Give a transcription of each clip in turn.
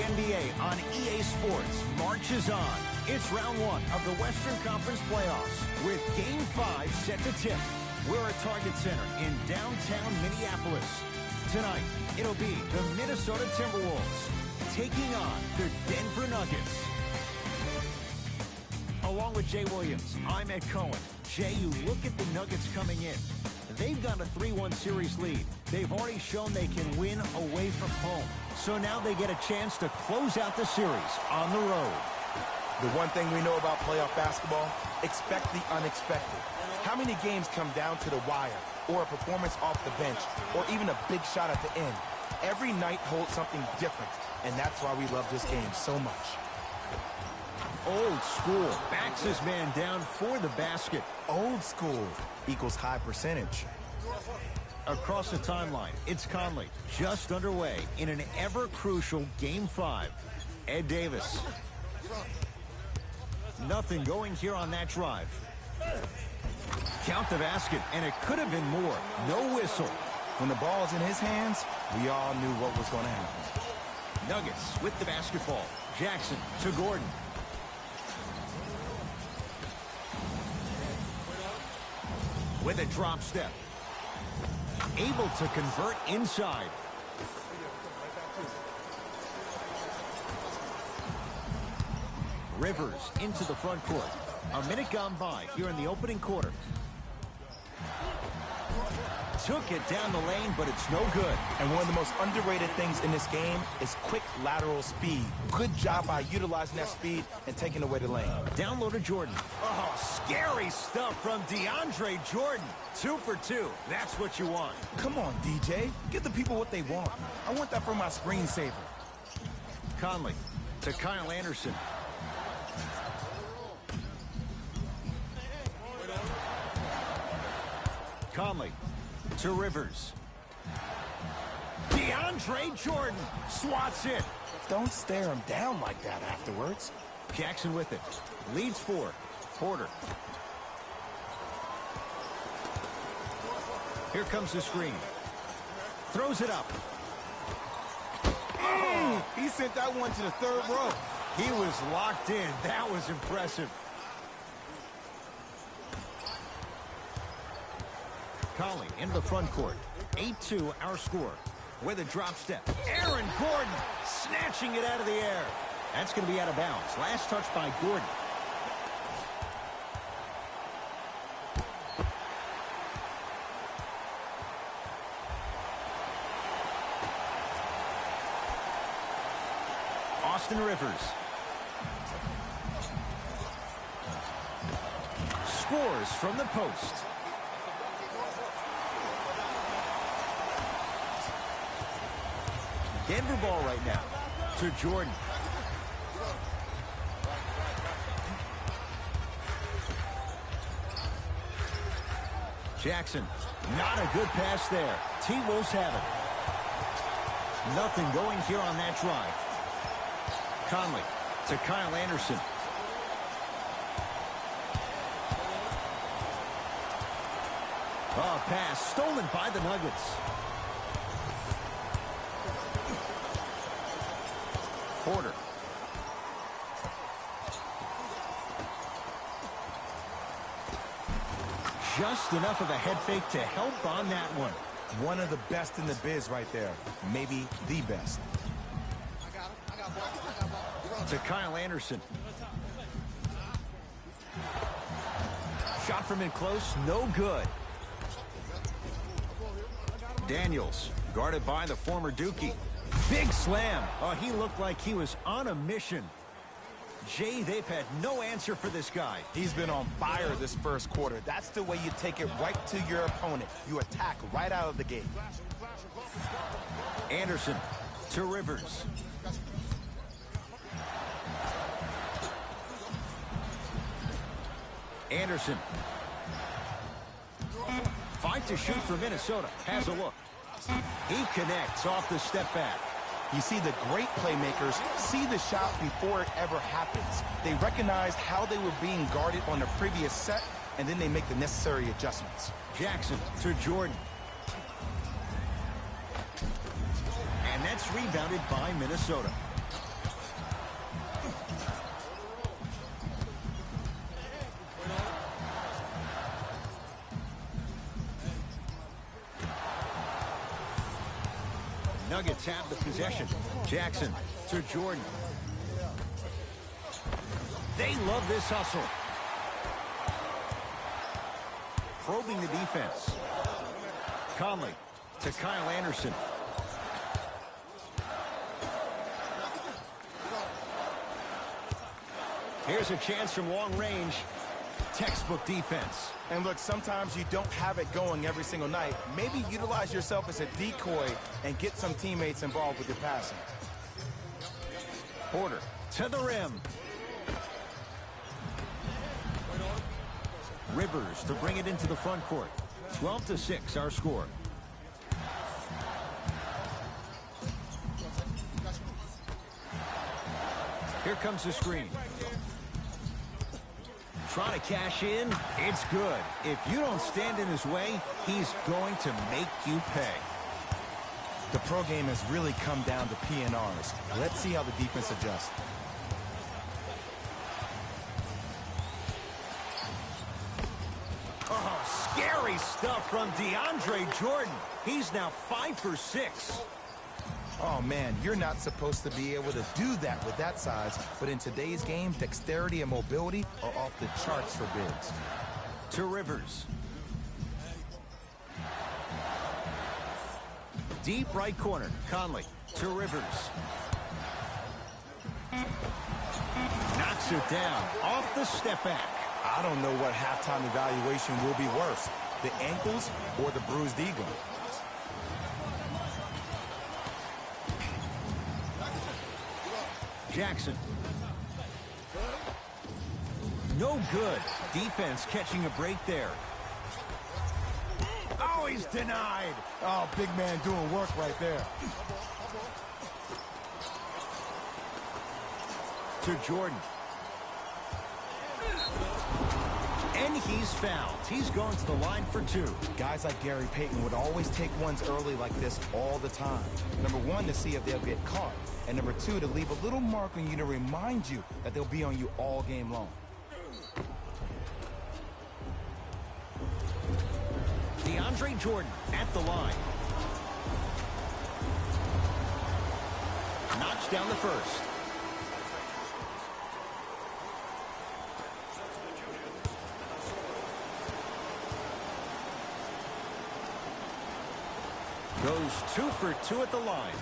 NBA on EA Sports marches on. It's round one of the Western Conference playoffs with Game 5 set to tip. We're at Target Center in downtown Minneapolis. Tonight, it'll be the Minnesota Timberwolves taking on the Denver Nuggets. Along with Jay Williams, I'm Ed Cohen. Jay, you look at the Nuggets coming in. They've got a 3-1 series lead. They've already shown they can win away from home. So now they get a chance to close out the series on the road. The one thing we know about playoff basketball, expect the unexpected. How many games come down to the wire, or a performance off the bench, or even a big shot at the end? Every night holds something different, and that's why we love this game so much. Old school. Backs his man down for the basket. Old school equals high percentage. Across the timeline, it's Conley, just underway in an ever-crucial Game 5. Ed Davis. Nothing going here on that drive. Count the basket, and it could have been more. No whistle. When the ball's in his hands, we all knew what was going to happen. Nuggets with the basketball. Jackson to Gordon. With a drop step. Able to convert inside. Rivers into the front court. A minute gone by here in the opening quarter. Took it down the lane, but it's no good. And one of the most underrated things in this game is quick lateral speed. Good job by utilizing that speed and taking away the lane. Down low to Jordan. Oh, scary stuff from DeAndre Jordan. 2 for 2. That's what you want. Come on, DJ. Give the people what they want. I want that for my screensaver. Conley to Kyle Anderson. Conley to Rivers. DeAndre Jordan swats it. Don't stare him down like that afterwards. Jackson with it. Leads 4. Porter. Here comes the screen. Throws it up. Oh, he sent that one to the third row. He was locked in. That was impressive. Conley into the front court. 8-2 our score. With a drop step. Aaron Gordon snatching it out of the air. That's going to be out of bounds. Last touch by Gordon. Austin Rivers. Scores from the post. Denver ball right now to Jordan. Jackson, not a good pass there. T-Wolves have it. Nothing going here on that drive. Conley to Kyle Anderson. Oh, pass stolen by the Nuggets. Porter. Just enough of a head fake to help on that one. One of the best in the biz right there. Maybe the best. To Kyle Anderson. Shot from in close, no good. Daniels, guarded by the former Dookie. Big slam. Oh, he looked like he was on a mission. Jay, they've had no answer for this guy. He's been on fire this first quarter. That's the way you take it right to your opponent. You attack right out of the gate. Anderson to Rivers. Anderson. Fight to shoot for Minnesota. Has a look. He connects off the step back. You see, the great playmakers see the shot before it ever happens. They recognized how they were being guarded on the previous set, and then they make the necessary adjustments. Jackson to Jordan. And that's rebounded by Minnesota. Nuggets have the possession. Jackson to Jordan. They love this hustle. Probing the defense. Conley to Kyle Anderson. Here's a chance from long range. Textbook defense. And look, sometimes you don't have it going every single night. Maybe utilize yourself as a decoy and get some teammates involved with your passing. Porter to the rim. Rivers to bring it into the front court. 12-6 our score. Here comes the screen. Trying to cash in. It's good. If you don't stand in his way, he's going to make you pay. The pro game has really come down to PNRs. Let's see how the defense adjusts. Oh, scary stuff from DeAndre Jordan. He's now 5 for 6. Oh, man, you're not supposed to be able to do that with that size, but in today's game, dexterity and mobility are off the charts for bigs. To Rivers. Deep right corner, Conley to Rivers. Knocks it down, off the step back. I don't know what halftime evaluation will be worse, the ankles or the bruised ego. Jackson. No good. Defense catching a break there. Oh, he's denied. Oh, big man doing work right there. To Jordan. And he's fouled. He's going to the line for 2. Guys like Gary Payton would always take ones early like this all the time. Number 1, to see if they'll get caught. And number 2, to leave a little mark on you to remind you that they'll be on you all game long. DeAndre Jordan at the line. Knocks down the first. Goes 2 for 2 at the line.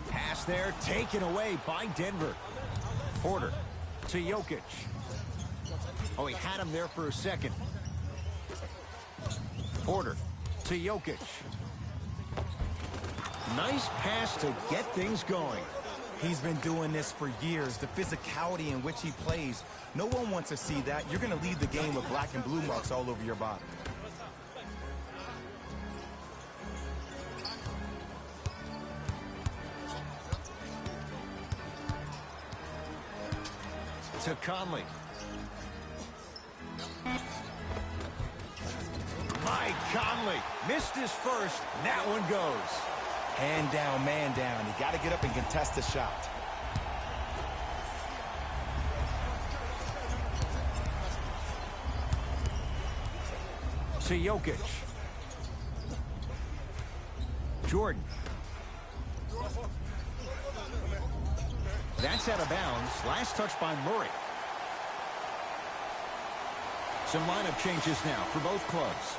Pass there, taken away by Denver. Porter to Jokic. Oh, he had him there for a second. Porter to Jokic. Nice pass to get things going. He's been doing this for years. The physicality in which he plays, no one wants to see that. You're going to leave the game with black and blue marks all over your body. To Conley. Mike Conley missed his first. That one goes. Hand down, man down. You got to get up and contest the shot. To Jokic. Jordan. That's out of bounds. Last touch by Murray. Some lineup changes now for both clubs.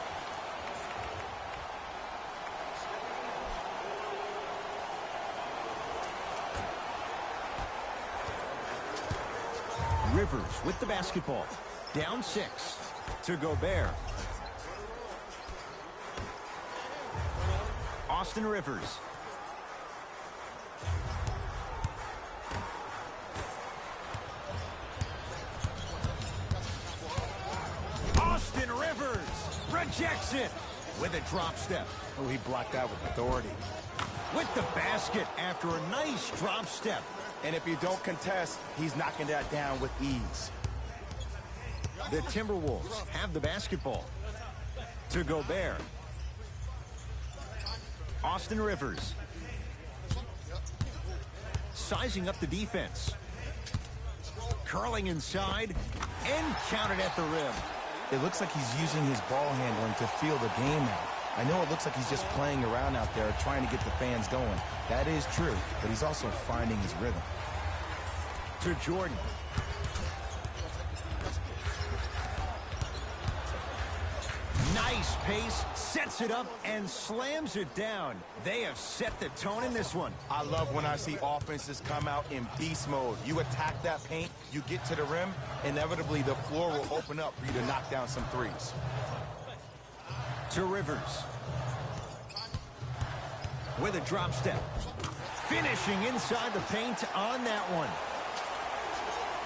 Rivers with the basketball. Down 6 to Gobert. Austin Rivers. Austin Rivers rejects it with a drop step. Oh, he blocked that with authority. With the basket after a nice drop step. And if you don't contest, he's knocking that down with ease. The Timberwolves have the basketball. To Gobert. Austin Rivers. Sizing up the defense. Curling inside. and counted at the rim. It looks like he's using his ball handling to feel the game out. I know it looks like he's just playing around out there trying to get the fans going. That is true, but he's also finding his rhythm. To Jordan. Nice pace, sets it up, and slams it down. They have set the tone in this one. I love when I see offenses come out in beast mode. You attack that paint, you get to the rim, inevitably the floor will open up for you to knock down some threes. To Rivers. With a drop step. Finishing inside the paint on that one.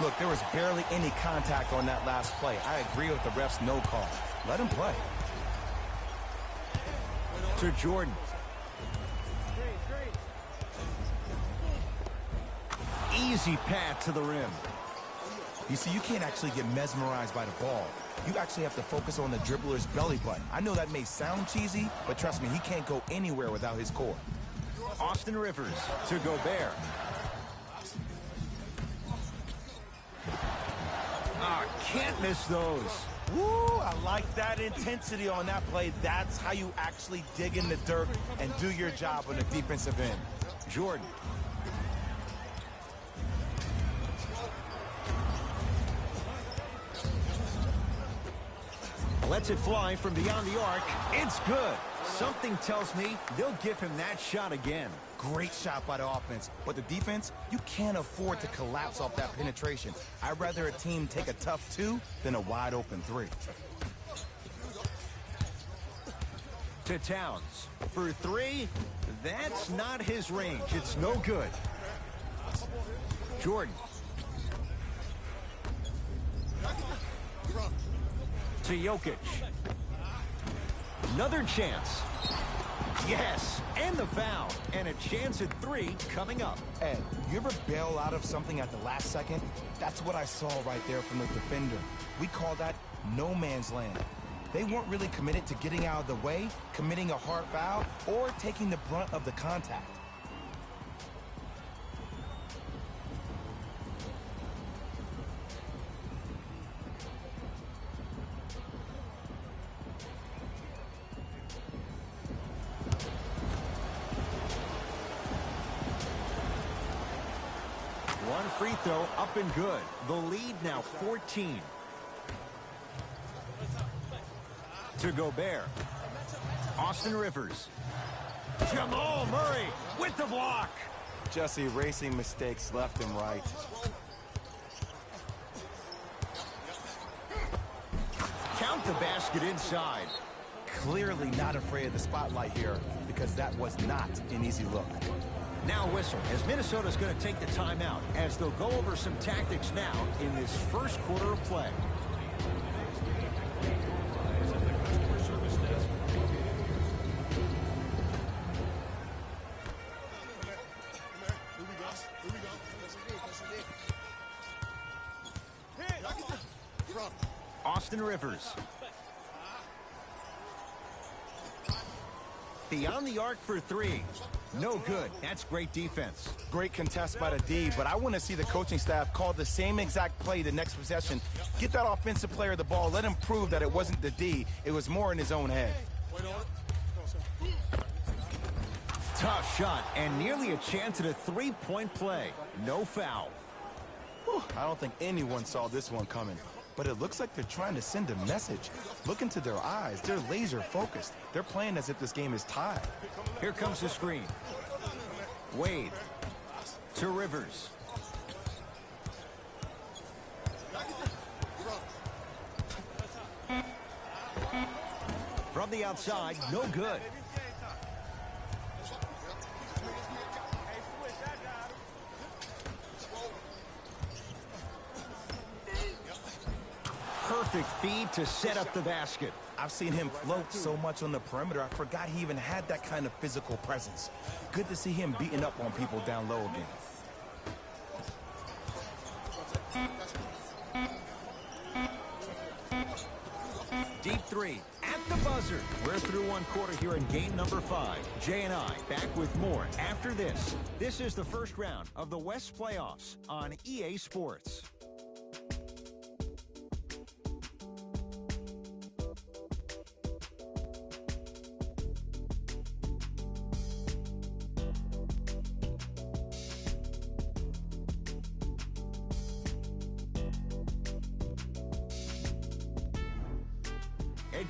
Look, there was barely any contact on that last play. I agree with the ref's no call. Let him play. To Jordan. Easy path to the rim. You see, you can't actually get mesmerized by the ball. You actually have to focus on the dribbler's belly button. I know that may sound cheesy, but trust me, he can't go anywhere without his core. Austin Rivers to Gobert. Can't miss those. Woo, I like that intensity on that play. That's how you actually dig in the dirt and do your job on the defensive end. Jordan. Lets it fly from beyond the arc. It's good. Something tells me they'll give him that shot again. Great shot by the offense, but the defense, you can't afford to collapse off that penetration. I'd rather a team take a tough 2 than a wide open 3. To Towns. For 3, that's not his range. It's no good. Jordan. To Jokic. Another chance. Yes, and the foul. And a chance at 3 coming up. Ed, you ever bail out of something at the last second? That's what I saw right there from the defender. We call that no man's land. They weren't really committed to getting out of the way, committing a hard foul, or taking the brunt of the contact. One free throw up and good. The lead now 14. To Gobert. Austin Rivers. Jamal Murray with the block. Just erasing mistakes left and right. Count the basket inside. Clearly not afraid of the spotlight here because that was not an easy look. Now whistle as Minnesota's going to take the timeout as they'll go over some tactics now in this first quarter of play. Austin Rivers. Beyond the arc for 3. No good. That's great defense. Great contest by the D, but I want to see the coaching staff call the same exact play the next possession. Get that offensive player the ball. Let him prove that it wasn't the D. It was more in his own head. Tough shot and nearly a chance at a 3-point play. No foul. Whew, I don't think anyone saw this one coming. But it looks like they're trying to send a message. Look into their eyes. They're laser focused. They're playing as if this game is tied. Here comes the screen. Wade. To Rivers. From the outside, no good. Perfect feed to set up the basket. I've seen him float so much on the perimeter, I forgot he even had that kind of physical presence. Good to see him beating up on people down low again. Deep 3 at the buzzer. We're through one quarter here in game number 5. Jay and I back with more after this. This is the first round of the West playoffs on EA Sports.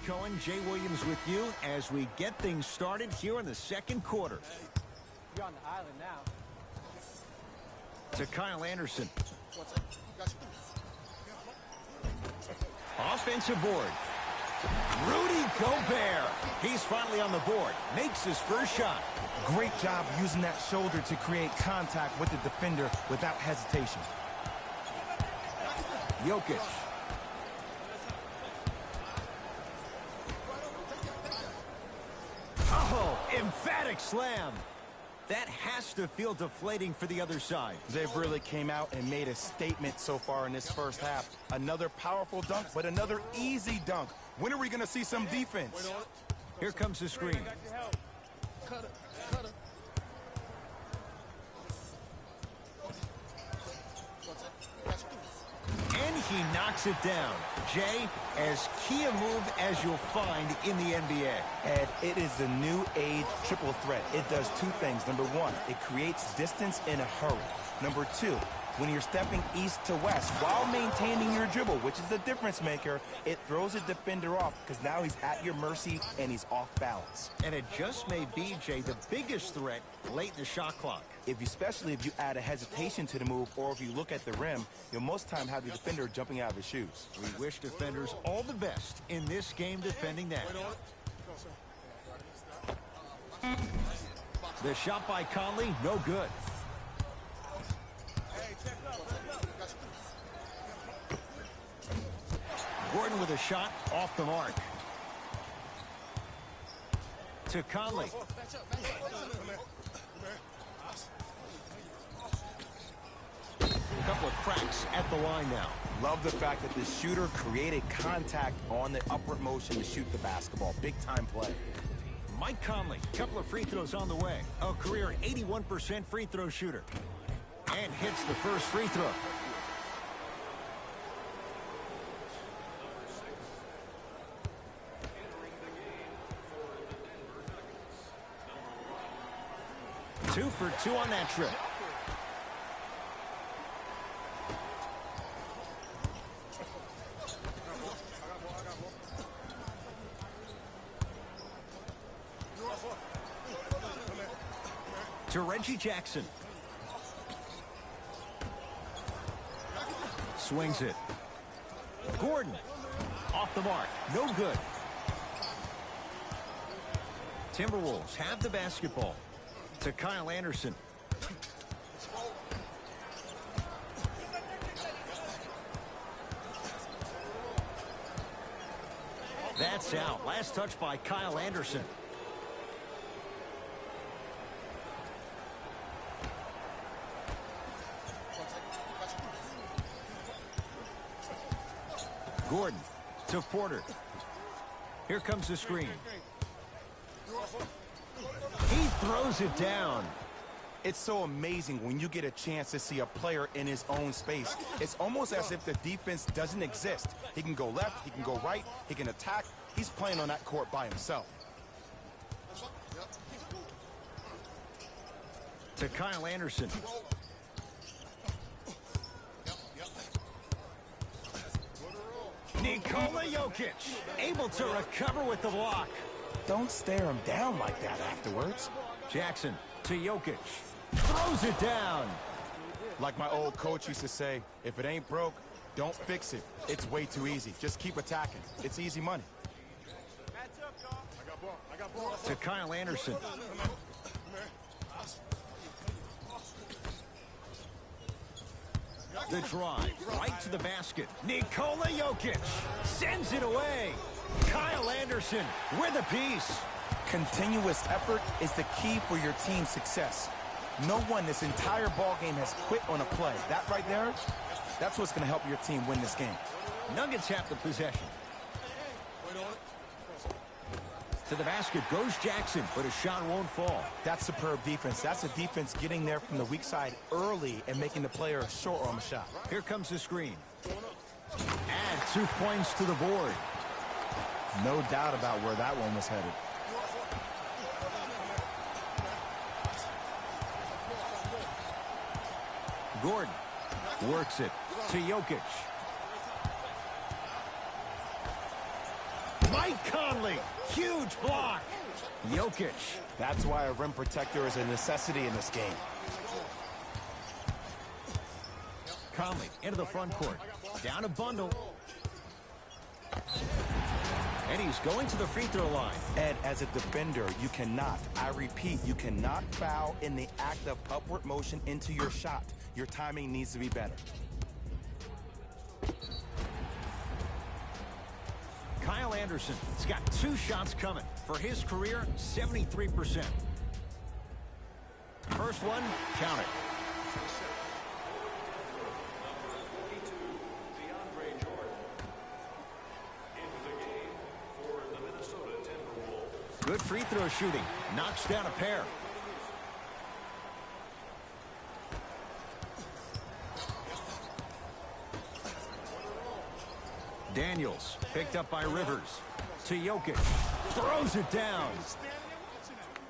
Cohen, Jay Williams with you as we get things started here in the second quarter. You're on the island now. To Kyle Anderson. Offensive board. Rudy Gobert. He's finally on the board. Makes his first shot. Great job using that shoulder to create contact with the defender without hesitation. Jokic. Oh, emphatic slam. That has to feel deflating for the other side. They've really came out and made a statement so far in this first half. Another powerful dunk, but another easy dunk. When are we going to see some defense? Here comes the screen. And he knocks it down. Jay, as key a move as you'll find in the NBA. And it is the new age triple threat. It does two things. Number one, it creates distance in a hurry. Number two, when you're stepping east to west while maintaining your dribble, which is the difference maker, it throws a defender off because now he's at your mercy and he's off balance. And it just may be, Jay, the biggest threat late in the shot clock. Especially if you add a hesitation to the move, or if you look at the rim, you'll most time have the defender jumping out of his shoes. We wish defenders all the best in this game defending that. The shot by Conley, no good. Gordon with a shot off the mark. To Conley. A couple of cracks at the line now. Love the fact that the shooter created contact on the upward motion to shoot the basketball. Big time play. Mike Conley, couple of free throws on the way. A career 81% free throw shooter. And hits the first free throw. Two for two on that trip. To Reggie Jackson. Swings it. Gordon. Off the mark. No good. Timberwolves have the basketball. To Kyle Anderson. That's out. Last touch by Kyle Anderson. Gordon to Porter. Here comes the screen. He throws it down. It's so amazing when you get a chance to see a player in his own space. It's almost as if the defense doesn't exist. He can go left, he can go right, he can attack. He's playing on that court by himself. To Kyle Anderson. Nikola Jokic, able to recover with the block. Don't stare him down like that afterwards. Jackson to Jokic. Throws it down. Like my old coach used to say, if it ain't broke, don't fix it. It's way too easy. Just keep attacking. It's easy money. To Kyle Anderson. The drive, right to the basket. Nikola Jokic sends it away. Kyle Anderson with a piece. Continuous effort is the key for your team's success. No one this entire ball game has quit on a play. That right there, that's what's going to help your team win this game. Nuggets have the possession. To the basket goes Jackson, but a shot won't fall. That's superb defense. That's a defense getting there from the weak side early and making the player short on the shot. Here comes the screen. Add 2 points to the board. No doubt about where that one was headed. Gordon works it to Jokic. Mike Conley, huge block. Jokic. That's why a rim protector is a necessity in this game. Conley into the front court. Down a bundle. And he's going to the free throw line. Ed, as a defender, you cannot, I repeat, you cannot foul in the act of upward motion into your shot. Your timing needs to be better. Kyle Anderson has got 2 shots coming. For his career, 73%. First one, count it. Good free throw shooting. Knocks down a pair. Daniels picked up by Rivers. To Jokic. Throws it down.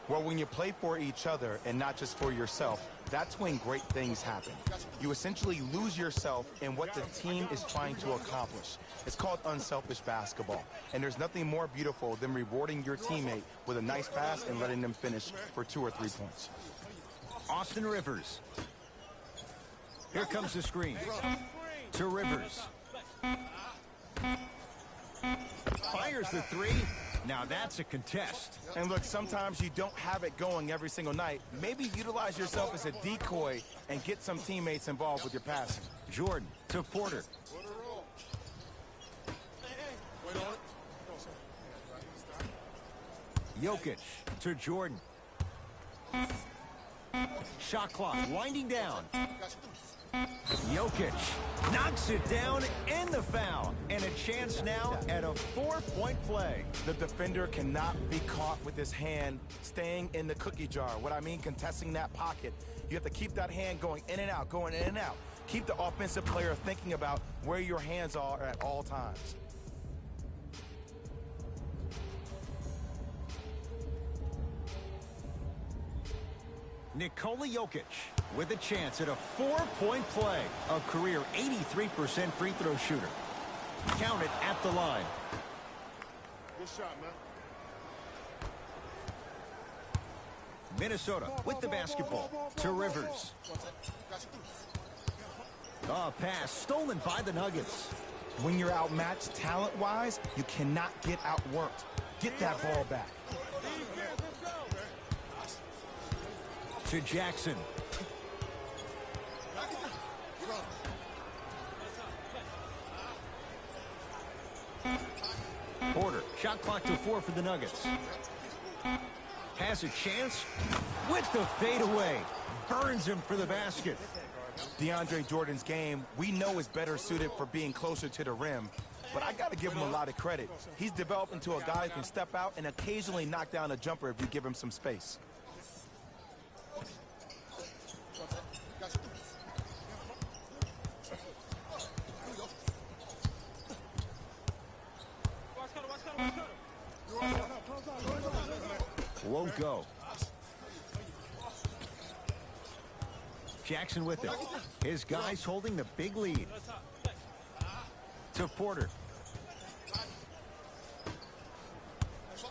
Well, when you play for each other and not just for yourself, that's when great things happen. You essentially lose yourself in what the team is trying to accomplish. It's called unselfish basketball. And there's nothing more beautiful than rewarding your teammate with a nice pass and letting them finish for 2 or 3 points. Austin Rivers. Here comes the screen. To Rivers. Fires the 3. Now that's a contest. And look, sometimes you don't have it going every single night. Maybe utilize yourself as a decoy and get some teammates involved with your passing. Jordan to Porter. Jokic to Jordan. Shot clock winding down. Jokic knocks it down and the foul. And a chance now at a 4-point play. The defender cannot be caught with his hand staying in the cookie jar. What I mean, contesting that pocket. You have to keep that hand going in and out, going in and out. Keep the offensive player thinking about where your hands are at all times. Nikola Jokic with a chance at a 4-point play. A career 83% free throw shooter. Counted at the line. Good shot, man. Minnesota with the basketball to Rivers. A pass stolen by the Nuggets. When you're outmatched talent-wise, you cannot get outworked. Get that ball back. To Jackson. Porter, shot clock to 4 for the Nuggets. Has a chance with the fadeaway. Burns him for the basket. DeAndre Jordan's game, we know, is better suited for being closer to the rim. But I got to give him a lot of credit. He's developed into a guy who can step out and occasionally knock down a jumper if you give him some space. Won't go. Jackson with it. His guys holding the big lead. To Porter.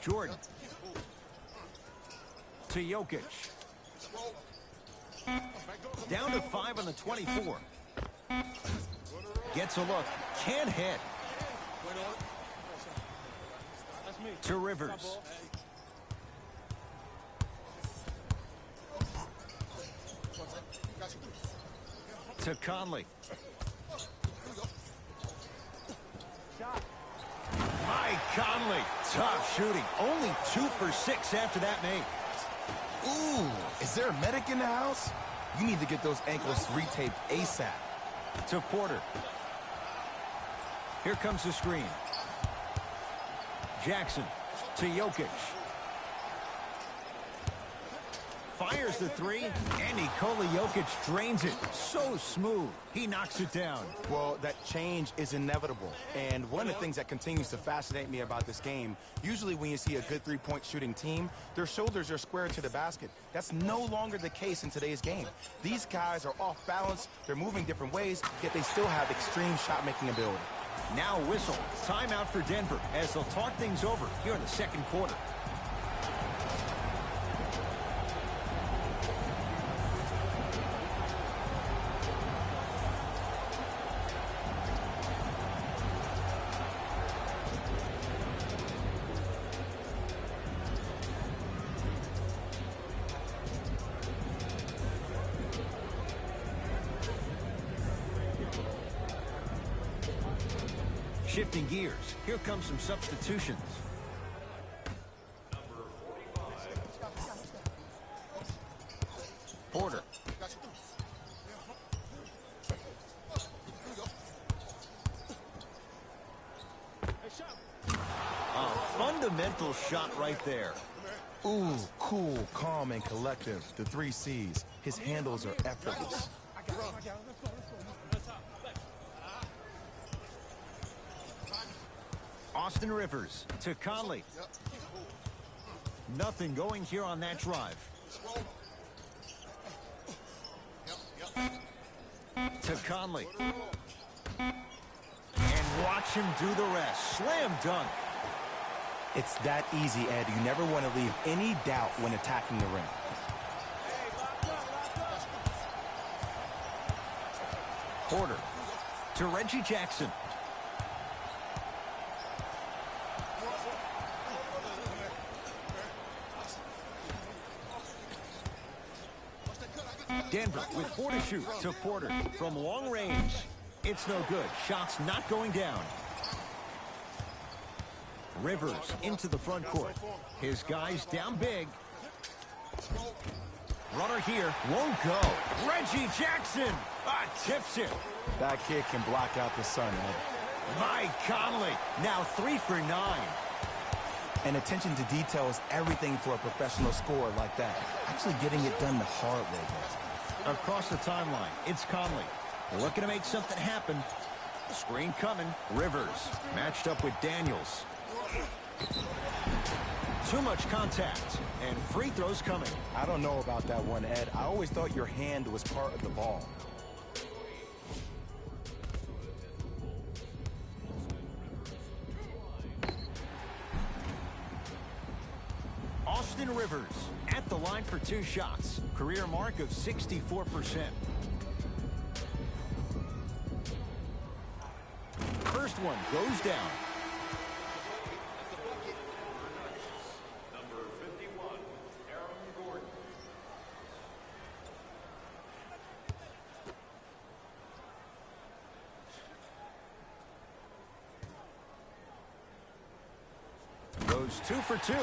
Jordan. To Jokic. Down to 5 on the 24. Gets a look. Can't hit. To Rivers. To Conley. Mike Conley. Tough shooting. Only 2 for 6 after that make. Ooh, is there a medic in the house? You need to get those ankles retaped ASAP. To Porter. Here comes the screen. Jackson to Jokic. Fires the 3, and Nikola Jokic drains it. So smooth. He knocks it down. Well, that change is inevitable. And one of the things that continues to fascinate me about this game, usually when you see a good three-point shooting team, their shoulders are square to the basket. That's no longer the case in today's game. These guys are off balance. They're moving different ways, yet they still have extreme shot-making ability. Now whistle. Timeout for Denver as they'll talk things over here in the second quarter. Shifting gears, here comes some substitutions. Porter. A fundamental shot right there. Ooh, cool, calm, and collective. The 3 C's. His handles are effortless. Austin Rivers to Conley. Nothing going here on that drive. To Conley. And watch him do the rest. Slam dunk. It's that easy, Ed. You never want to leave any doubt when attacking the rim. Porter to Reggie Jackson. Denver with 4 to shoot to Porter from long range. It's no good. Shots not going down. Rivers into the front court. His guys down big. Runner here won't go. Reggie Jackson tips it. That kid can block out the sun, Ed. Mike Conley now 3 for 9. And attention to detail is everything for a professional scorer like that. Actually getting it done the hard way, Ed. Across the timeline, it's Conley. Looking to make something happen. Screen coming. Rivers matched up with Daniels. Too much contact. And free throws coming. I don't know about that one, Ed. I always thought your hand was part of the ball. Austin Rivers at the line for 2 shots. Career mark of 64%. First one goes down. Number 51, Aaron Gordon. Goes 2 for 2.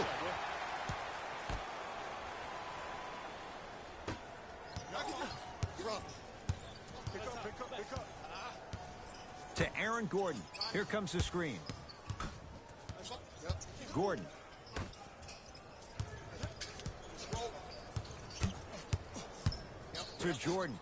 To Aaron Gordon. Here comes the screen. Gordon. To Jordan.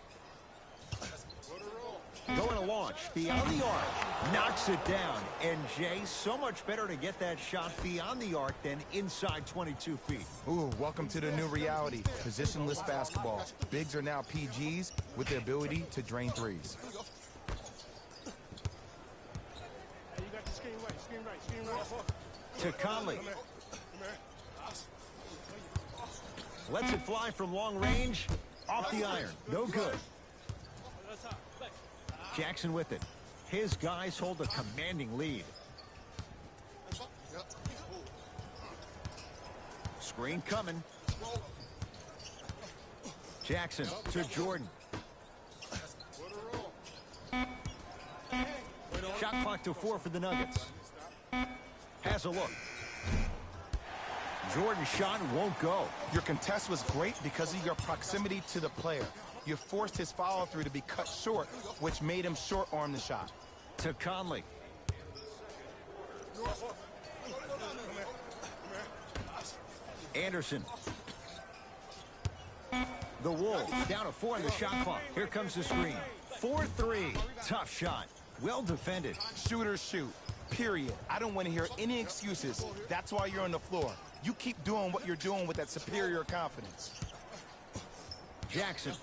Going to launch beyond the arc. Knocks it down. And Jay, so much better to get that shot beyond the arc than inside 22 feet. Ooh, welcome to the new reality. Positionless basketball. Bigs are now PGs with the ability to drain threes. To Conley. Lets it fly from long range. Off the iron. No good. Jackson with it. His guys hold a commanding lead. Screen coming. Jackson to Jordan. Shot clock to 4 for the Nuggets. Has a look. Jordan's shot won't go. Your contest was great because of your proximity to the player. You forced his follow-through to be cut short, which made him short-arm the shot. To Conley. Anderson. The Wolves down to 4 in the shot clock. Here comes the screen. 4-3. Tough shot. Well defended. Shooters shoot. Period. I don't want to hear any excuses. That's why you're on the floor. You keep doing what you're doing with that superior confidence. Jackson.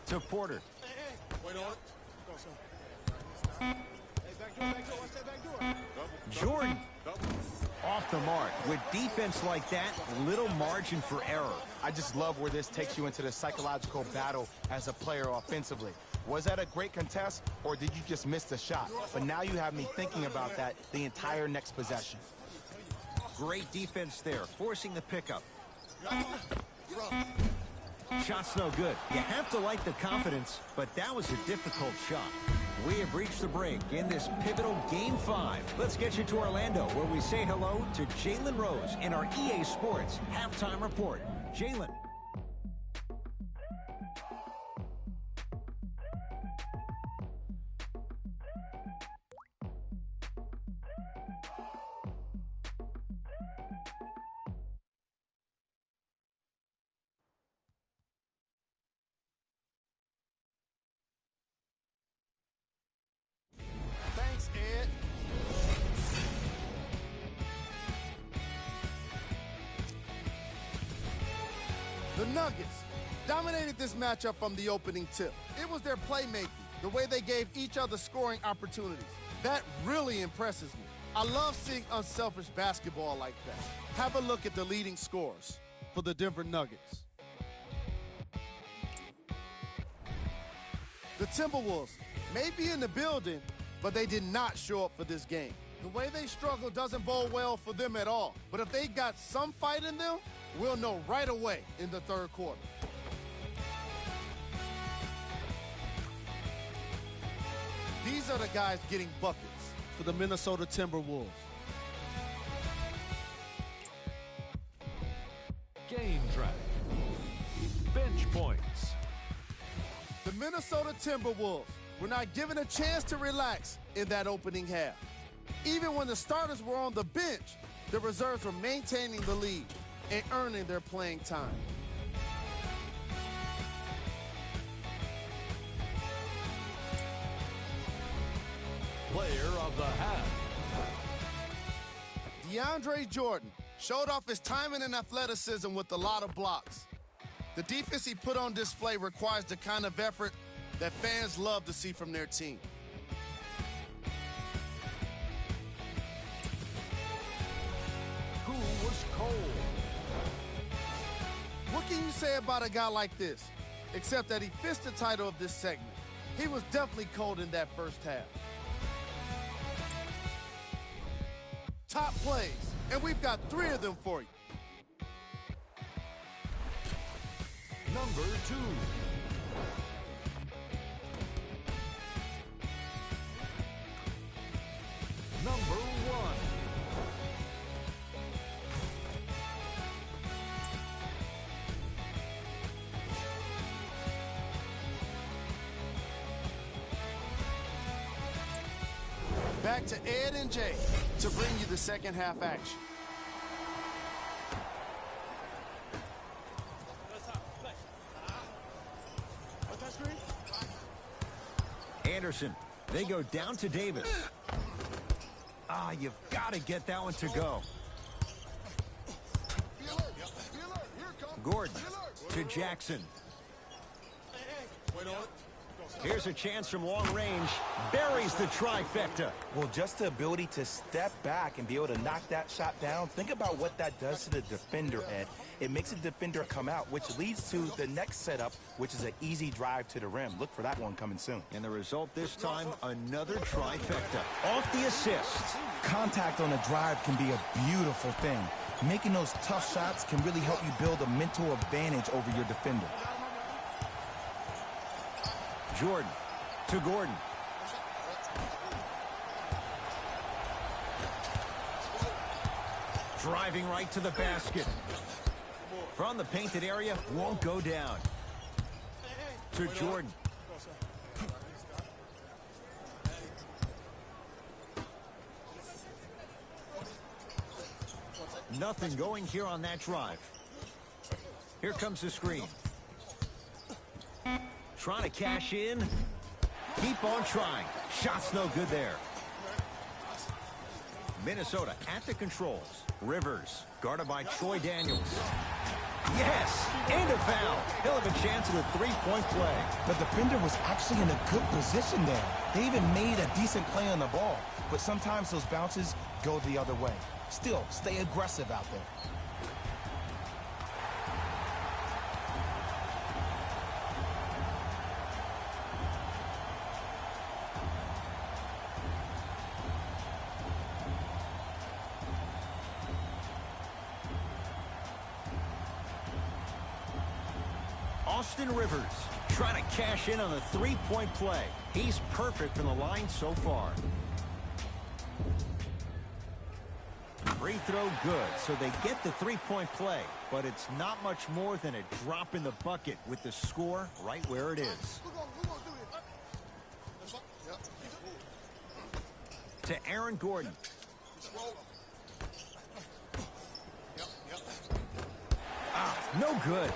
To Porter. Jordan off the mark. With defense like that, little margin for error. I just love where this takes you into the psychological battle as a player offensively. Was that a great contest, or did you just miss the shot? But now you have me thinking about that the entire next possession. Great defense there, forcing the pickup. Shot's no good. You have to like the confidence, but that was a difficult shot. We have reached the break in this pivotal Game 5. Let's get you to Orlando, where we say hello to Jalen Rose in our EA Sports Halftime Report. Jalen. Thanks, Ed. The Nuggets dominated this matchup from the opening tip. It was their playmaking, the way they gave each other scoring opportunities. That really impresses me. I love seeing unselfish basketball like that. Have a look at the leading scorers for the Denver Nuggets. The Timberwolves may be in the building, but they did not show up for this game. The way they struggle doesn't bode well for them at all. But if they got some fight in them, we'll know right away in the third quarter. These are the guys getting buckets for the Minnesota Timberwolves. Game track. Bench points. The Minnesota Timberwolves were not given a chance to relax in that opening half. Even when the starters were on the bench, the reserves were maintaining the lead and earning their playing time. Player of the half. DeAndre Jordan showed off his timing and athleticism with a lot of blocks. The defense he put on display requires the kind of effort that fans love to see from their team. Who was cold? What can you say about a guy like this, except that he fits the title of this segment? He was definitely cold in that first half. Top plays, and we've got 3 of them for you. Number 2. Number 1. Back to Ed and Jay to bring you the second half action. Anderson, they go down to Davis. You've got to get that one to go. Gordon to Jackson. Here's a chance from long range. Buries the trifecta. Well, just the ability to step back and be able to knock that shot down, think about what that does to the defender, Ed. It makes the defender come out, which leads to the next setup, which is an easy drive to the rim. Look for that one coming soon. And the result this time, another trifecta. Off the assist. Contact on a drive can be a beautiful thing. Making those tough shots can really help you build a mental advantage over your defender. Jordan to Gordon. Driving right to the basket. From the painted area, won't go down. To Jordan. Nothing going here on that drive. Here comes the screen. Trying to cash in. Keep on trying. Shot's no good there. Minnesota at the controls. Rivers, guarded by Troy Daniels. Yes, and a foul. He'll have a chance at a three-point play. The defender was actually in a good position there. They even made a decent play on the ball. But sometimes those bounces go the other way. Still, stay aggressive out there. Austin Rivers trying to cash in on a three-point play. He's perfect from the line so far. Free throw good, so they get the three-point play, but it's not much more than a drop in the bucket with the score right where it is. To Aaron Gordon. No good.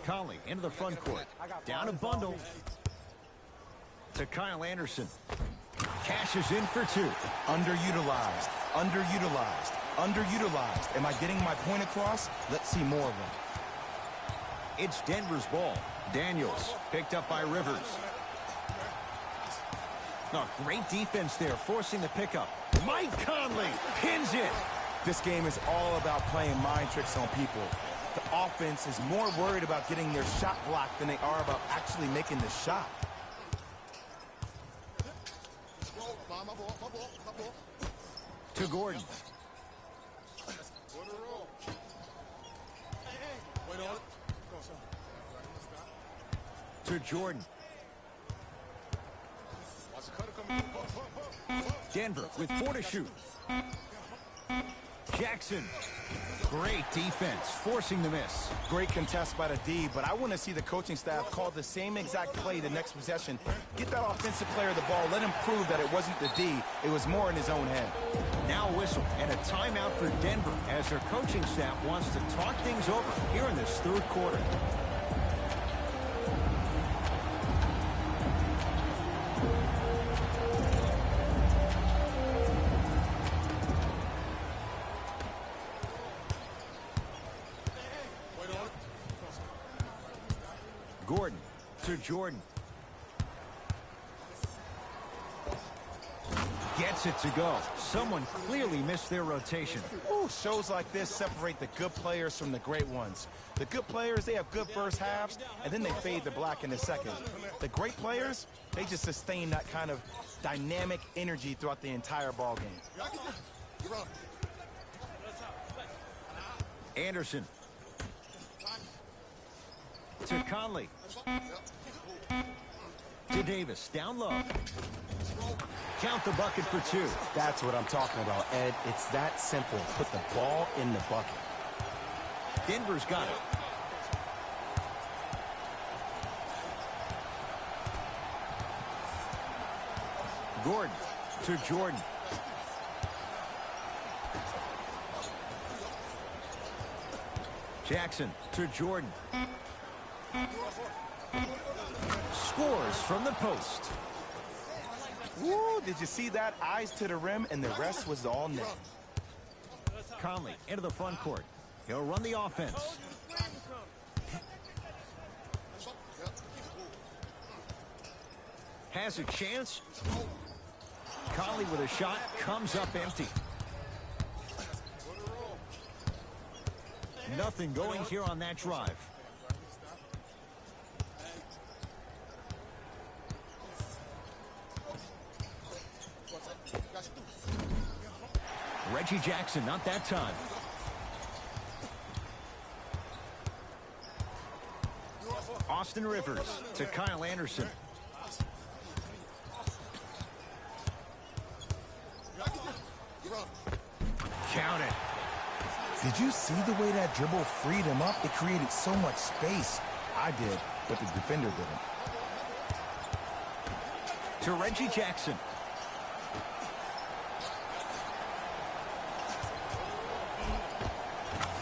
Conley into the front court. Down a bundle. To Kyle Anderson. Cashes in for two. Underutilized, underutilized, underutilized. Am I getting my point across? Let's see more of them. It's Denver's ball. Daniels picked up by Rivers. Oh, great defense there, forcing the pickup. Mike Conley pins it. This game is all about playing mind tricks on people. The offense is more worried about getting their shot blocked than they are about actually making the shot. To Gordon. To Jordan. Denver with 4 to shoot. Jackson. Great defense, forcing the miss. Great contest by the D, but I want to see the coaching staff call the same exact play the next possession. Get that offensive player the ball. Let him prove that it wasn't the D. It was more in his own head. Now a whistle and a timeout for Denver as their coaching staff wants to talk things over here in this third quarter. Gordon to Jordan. Gets it to go. Someone clearly missed their rotation. Ooh, shows like this separate the good players from the great ones. The good players, they have good first halves, and then they fade to black in the second. The great players, they just sustain that kind of dynamic energy throughout the entire ball game. Anderson. To Conley. To Davis, down low. Count the bucket for 2. That's what I'm talking about, Ed. It's that simple. Put the ball in the bucket. Denver's got it. Gordon to Jordan. Jackson to Jordan. Scores from the post. Woo, did you see that? Eyes to the rim, and the rest was all net. Conley into the front court. He'll run the offense. Has a chance. Conley with a shot. Comes up empty. Nothing going here on that drive. Reggie Jackson, not that time. Austin Rivers to Kyle Anderson. Count it. Did you see the way that dribble freed him up? It created so much space. I did, but the defender didn't. To Reggie Jackson.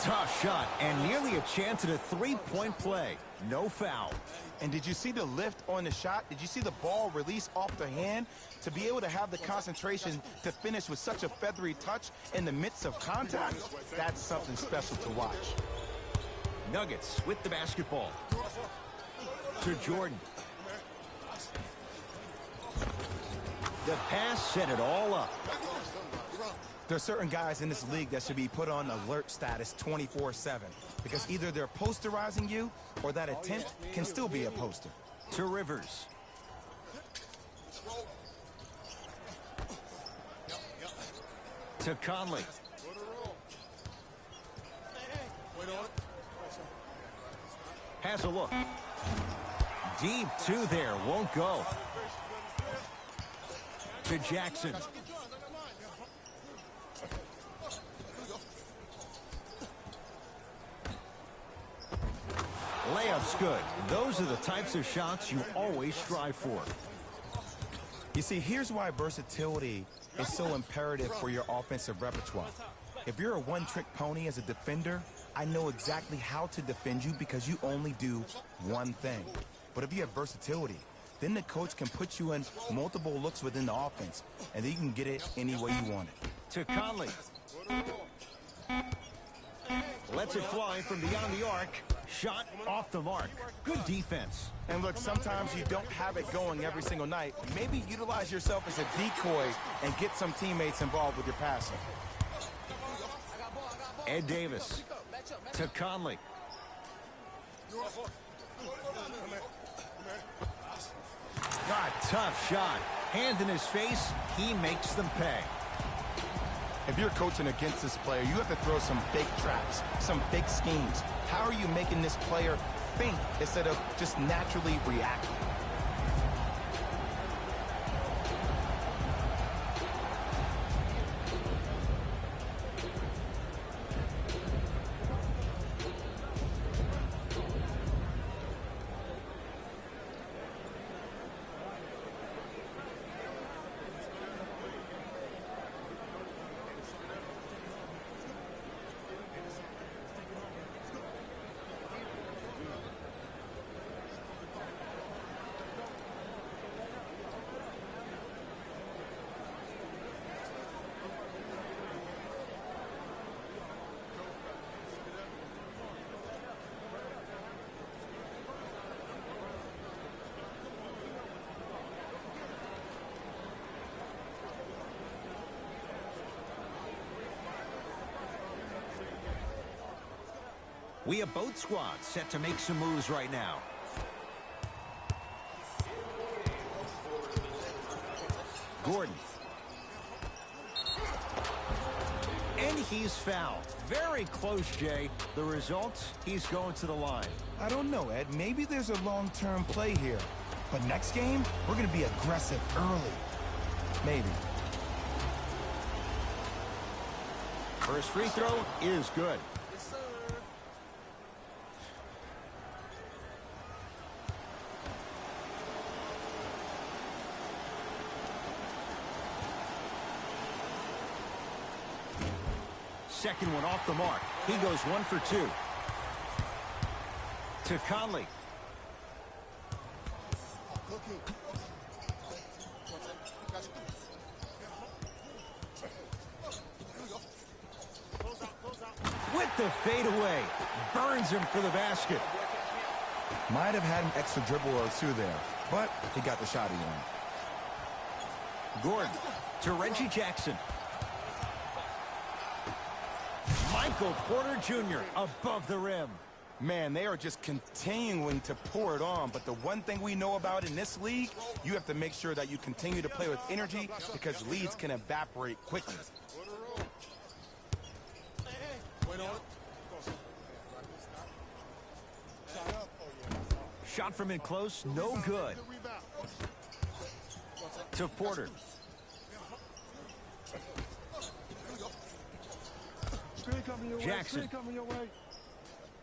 Tough shot and nearly a chance at a three-point play. No foul. And did you see the lift on the shot? Did you see the ball release off the hand? To be able to have the concentration to finish with such a feathery touch in the midst of contact, that's something special to watch. Nuggets with the basketball. To Jordan. The pass set it all up. There are certain guys in this league that should be put on alert status 24/7 because either they're posterizing you or that attempt can still be a poster. To Rivers. To Conley. Has a look. Deep two there, won't go. To Jackson. Layup's good. Those are the types of shots you always strive for. You see, here's why versatility is so imperative for your offensive repertoire. If you're a one-trick pony as a defender, I know exactly how to defend you because you only do one thing. But if you have versatility, then the coach can put you in multiple looks within the offense, and then you can get it any way you want it. To Conley. Lets it fly from beyond the arc. Shot off the mark. Good defense. And look, sometimes you don't have it going every single night. Maybe utilize yourself as a decoy and get some teammates involved with your passing. Ed Davis. To Conley. God, tough shot. Hand in his face. He makes them pay. If you're coaching against this player, you have to throw some big traps, some big schemes. How are you making this player think instead of just naturally reacting? We have both squads set to make some moves right now. Gordon. And he's fouled. Very close, Jay. The result, he's going to the line. I don't know, Ed. Maybe there's a long-term play here. But next game, we're going to be aggressive early. Maybe. First free throw is good. Second one off the mark. He goes 1 for 2. To Conley. With the fadeaway. Burns him for the basket. Might have had an extra dribble or two there, but he got the shot he wanted. Gordon to Reggie Jackson. Michael Porter Jr. above the rim. Man, they are just continuing to pour it on. But the one thing we know about in this league, you have to make sure that you continue to play with energy because leads can evaporate quickly. Shot from in close, no good. To Porter. Jackson.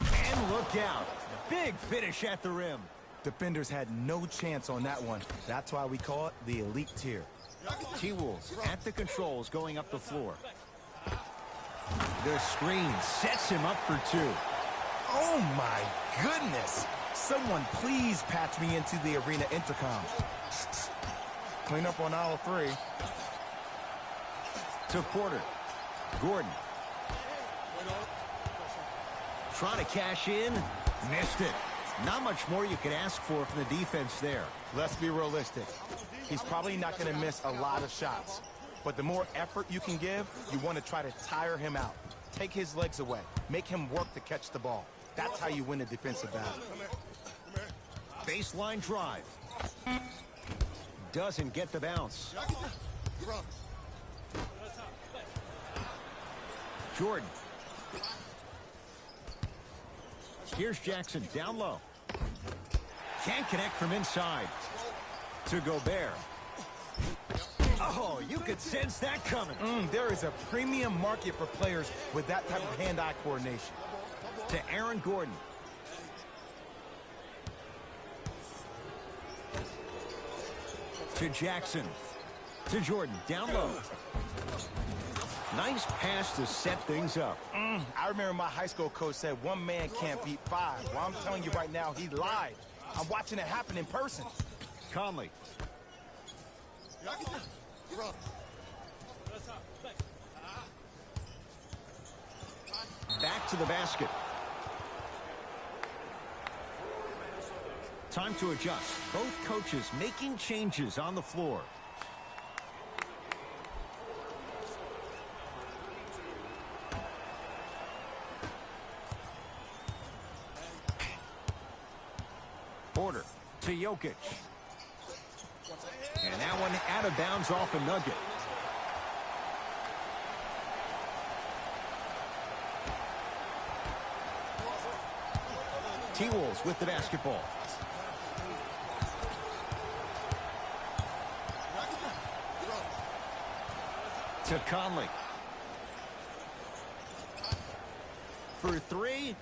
And look out. Big finish at the rim. Defenders had no chance on that one. That's why we call it the elite tier. T-Wolves at the controls going up the floor. The screen sets him up for two. Oh, my goodness. Someone please patch me into the arena intercom. Clean up on aisle 3. To Porter. Gordon. Trying to cash in. Missed it. Not much more you could ask for from the defense there. Let's be realistic. He's probably not going to miss a lot of shots. But the more effort you can give, you want to try to tire him out. Take his legs away. Make him work to catch the ball. That's how you win a defensive battle. Baseline drive. Doesn't get the bounce. Jordan. Here's Jackson down low. Can't connect from inside. To Gobert. Oh, you could sense that coming. There is a premium market for players with that type of hand-eye coordination. To Aaron Gordon. To Jackson. To Jordan. Down low. Nice pass to set things up. I remember my high school coach said one man can't beat 5. Well, I'm telling you right now, he lied. I'm watching it happen in person. Conley. Back to the basket. Time to adjust. Both coaches making changes on the floor. Porter to Jokic. And that one out of bounds off a nugget. T-Wolves with the basketball. To Conley. For 3.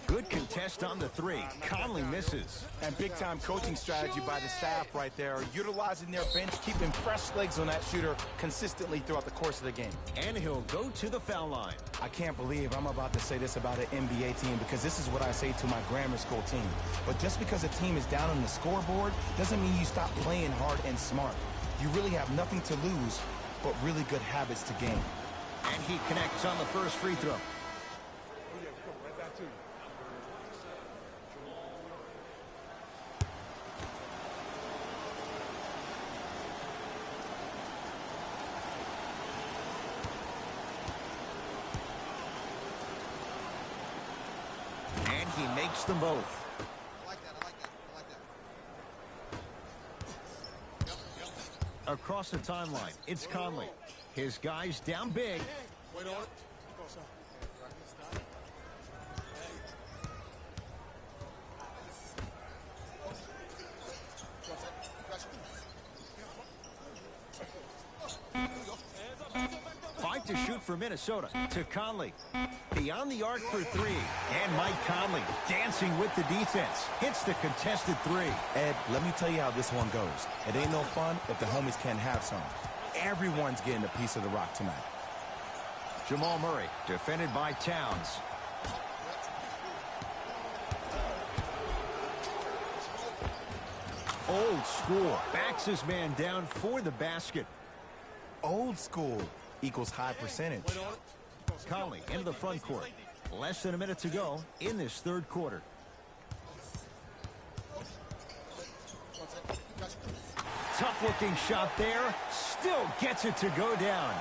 Good contest on the 3. Conley misses. And big-time coaching strategy by the staff right there, utilizing their bench, keeping fresh legs on that shooter consistently throughout the course of the game. And he'll go to the foul line. I can't believe I'm about to say this about an NBA team because this is what I say to my grammar school team. But just because a team is down on the scoreboard doesn't mean you stop playing hard and smart. You really have nothing to lose, but really good habits to gain. And he connects on the first free throw. And he makes them both. Across the timeline, it's Conley. His guys down big. Wait on it. Five to shoot for Minnesota. To Conley. Beyond the arc for 3. And Mike Conley dancing with the defense. Hits the contested 3. Ed, let me tell you how this one goes. It ain't no fun if the homies can't have some. Everyone's getting a piece of the rock tonight. Jamal Murray, defended by Towns. Old school. Backs his man down for the basket. Old school equals high percentage. Conley into the front court. Less than a minute to go in this third quarter. Tough-looking shot there. Still gets it to go down.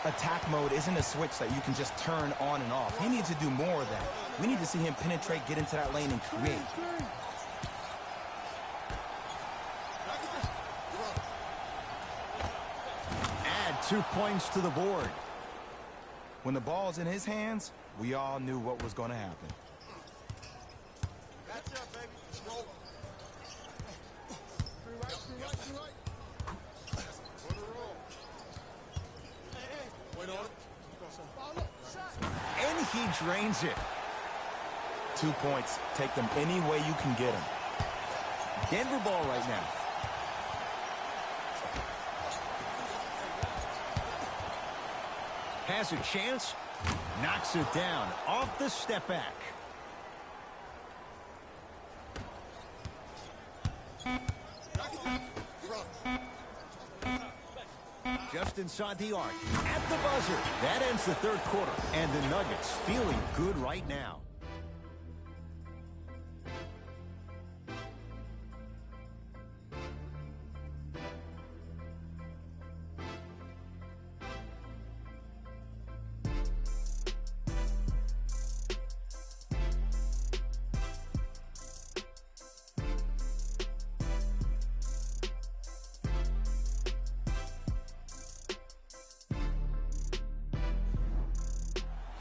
Attack mode isn't a switch that you can just turn on and off. He needs to do more of that. We need to see him penetrate, get into that lane, and create. Add 2 points to the board. When the ball's in his hands, we all knew what was going to happen. And he drains it. 2 points. Take them any way you can get them. Denver ball right now. Has a chance. Knocks it down off the step back. Just inside the arc. At the buzzer. That ends the third quarter. And the Nuggets feeling good right now.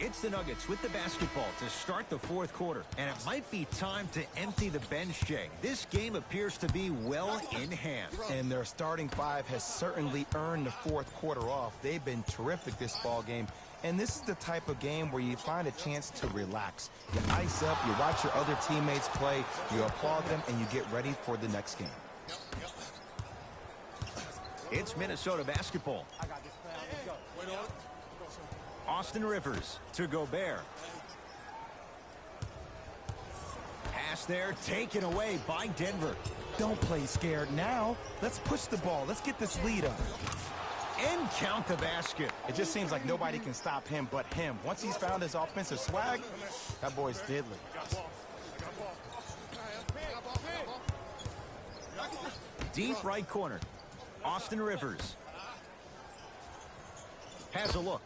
It's the Nuggets with the basketball to start the fourth quarter. And it might be time to empty the bench, Jay. This game appears to be well in hand. And their starting five has certainly earned the fourth quarter off. They've been terrific this ball game. And this is the type of game where you find a chance to relax. You ice up, you watch your other teammates play, you applaud them, and you get ready for the next game. It's Minnesota basketball. I got this plan. Let's go. Austin Rivers to Gobert. Pass there, taken away by Denver. Don't play scared now. Let's push the ball. Let's get this lead up. And count the basket. It just seems like nobody can stop him but him. Once he's found his offensive swag, that boy's deadly. Deep right corner. Austin Rivers. Has a look.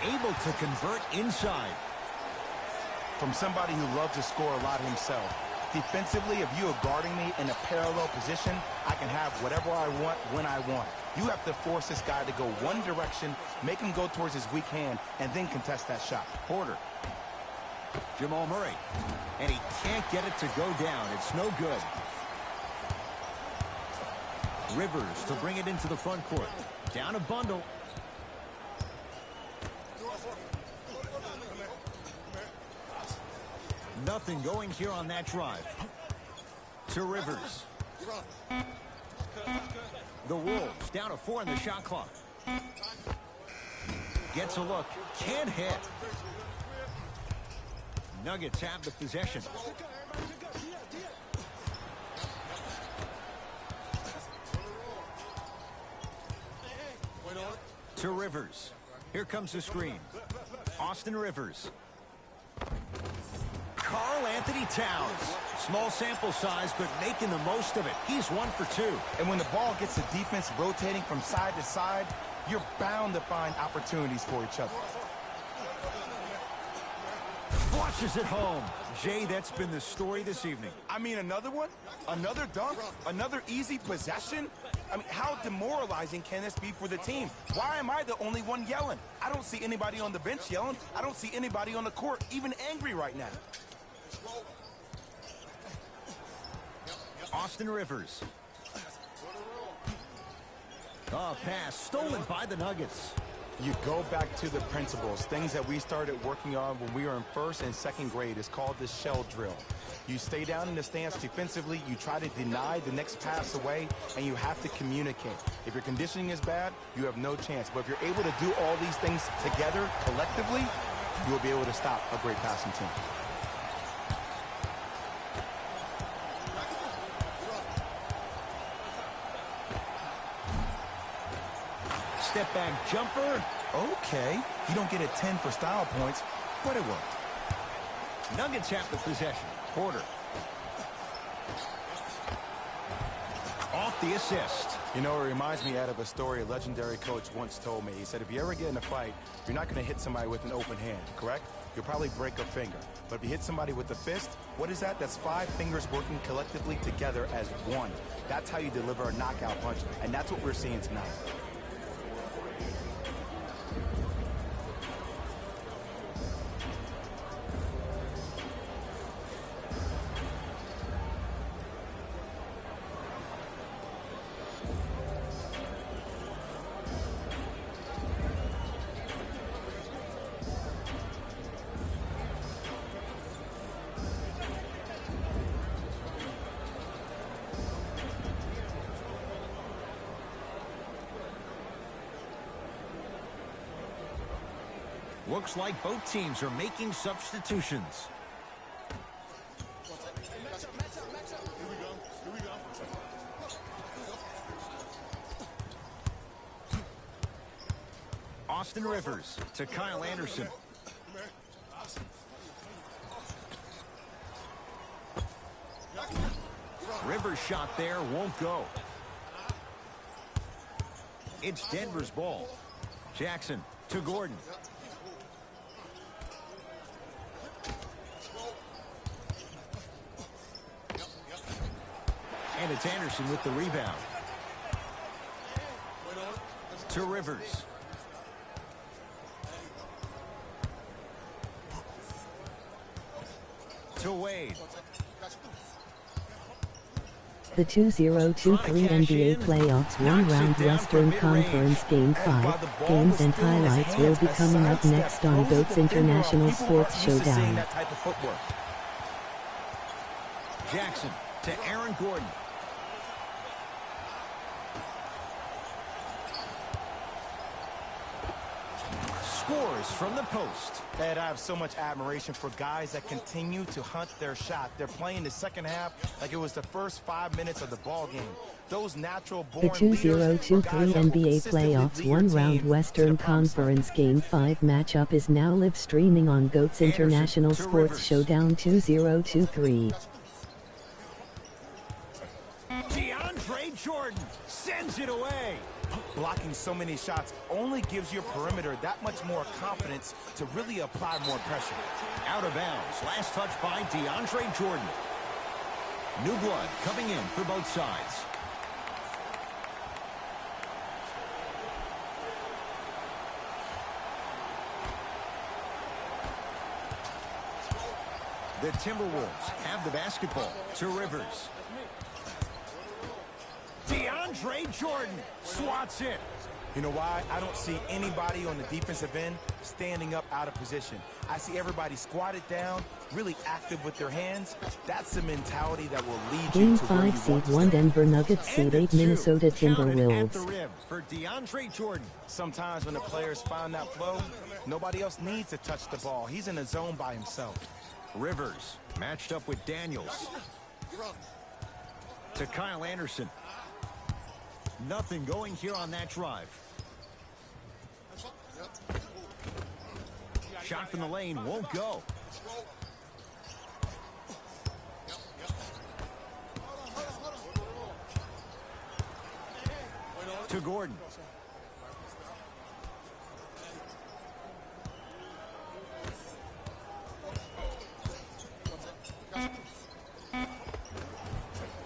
Able to convert inside. From somebody who loves to score a lot himself. Defensively, if you are guarding me in a parallel position, I can have whatever I want when I want. You have to force this guy to go one direction, make him go towards his weak hand, and then contest that shot. Porter. Jamal Murray. And he can't get it to go down. It's no good. Rivers to bring it into the front court. Down a bundle. Nothing going here on that drive. To Rivers. The Wolves down to 4 in the shot clock. Gets a look. Can't hit. Nuggets have the possession. To Rivers. Here comes the screen. Austin Rivers. Karl Anthony Towns. Small sample size, but making the most of it. He's 1 for 2. And when the ball gets the defense rotating from side to side, you're bound to find opportunities for each other. Flushes it home. Jay, that's been the story this evening. I mean, another one? Another dunk? Another easy possession? I mean, how demoralizing can this be for the team? Why am I the only one yelling? I don't see anybody on the bench yelling. I don't see anybody on the court even angry right now. Austin Rivers. Oh, pass stolen by the Nuggets. You go back to the principles, things that we started working on when we were in first and second grade. It's called the shell drill. You stay down in the stance defensively, you try to deny the next pass away, and you have to communicate. If your conditioning is bad, you have no chance. But if you're able to do all these things together, collectively, you will be able to stop a great passing team. Step back jumper. Okay, you don't get a 10 for style points, but it worked. Nuggets have the possession. Porter. Off the assist. You know, it reminds me out of a story a legendary coach once told me. He said, if you ever get in a fight, you're not going to hit somebody with an open hand, correct? You'll probably break a finger. But if you hit somebody with a fist, what is that? That's 5 fingers working collectively together as one. That's how you deliver a knockout punch, and that's what we're seeing tonight. Looks like both teams are making substitutions. Austin Rivers to Kyle Anderson. Rivers' shot there won't go. It's Denver's ball. Jackson to Gordon. And it's Anderson with the rebound. To Rivers. To Wade. The 2023 NBA Playoffs one-round Western Conference Game 5 games and highlights will be coming up next on GOAT's International Sports Showdown. Jackson to Aaron Gordon. Scores from the post. Ed, I have so much admiration for guys that continue to hunt their shot. They're playing the second half like it was the first 5 minutes of the ball game. Those natural born The 2023 NBA Playoffs one-round Western Conference Game 5 matchup is now live streaming on GOAT's International Sports Showdown 2023. DeAndre Jordan sends it away. Blocking so many shots only gives your perimeter that much more confidence to really apply more pressure. Out of bounds. Last touch by DeAndre Jordan. New blood coming in for both sides. The Timberwolves have the basketball to Rivers. DeAndre Jordan swats it. You know why? I don't see anybody on the defensive end standing up out of position. I see everybody squatted down, really active with their hands. That's the mentality that will lead you Game to where 5 you seed want to 1 stay. Denver Nuggets seed 8 Minnesota Timberwolves. At the rim for DeAndre Jordan. Sometimes when the players find that flow, nobody else needs to touch the ball. He's in a zone by himself. Rivers matched up with Daniels. To Kyle Anderson. Nothing going here on that drive. Shot from the lane won't go. To Gordon.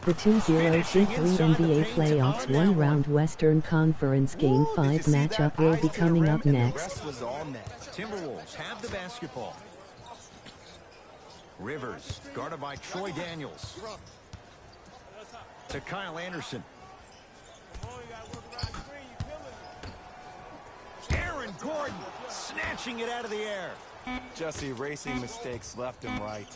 The 2023 NBA Playoffs one-round Western Conference Game 5 matchup will be coming up next. Timberwolves have the basketball. Rivers, guarded by Troy Daniels. To Kyle Anderson. Aaron Gordon snatching it out of the air. Just erasing mistakes left and right.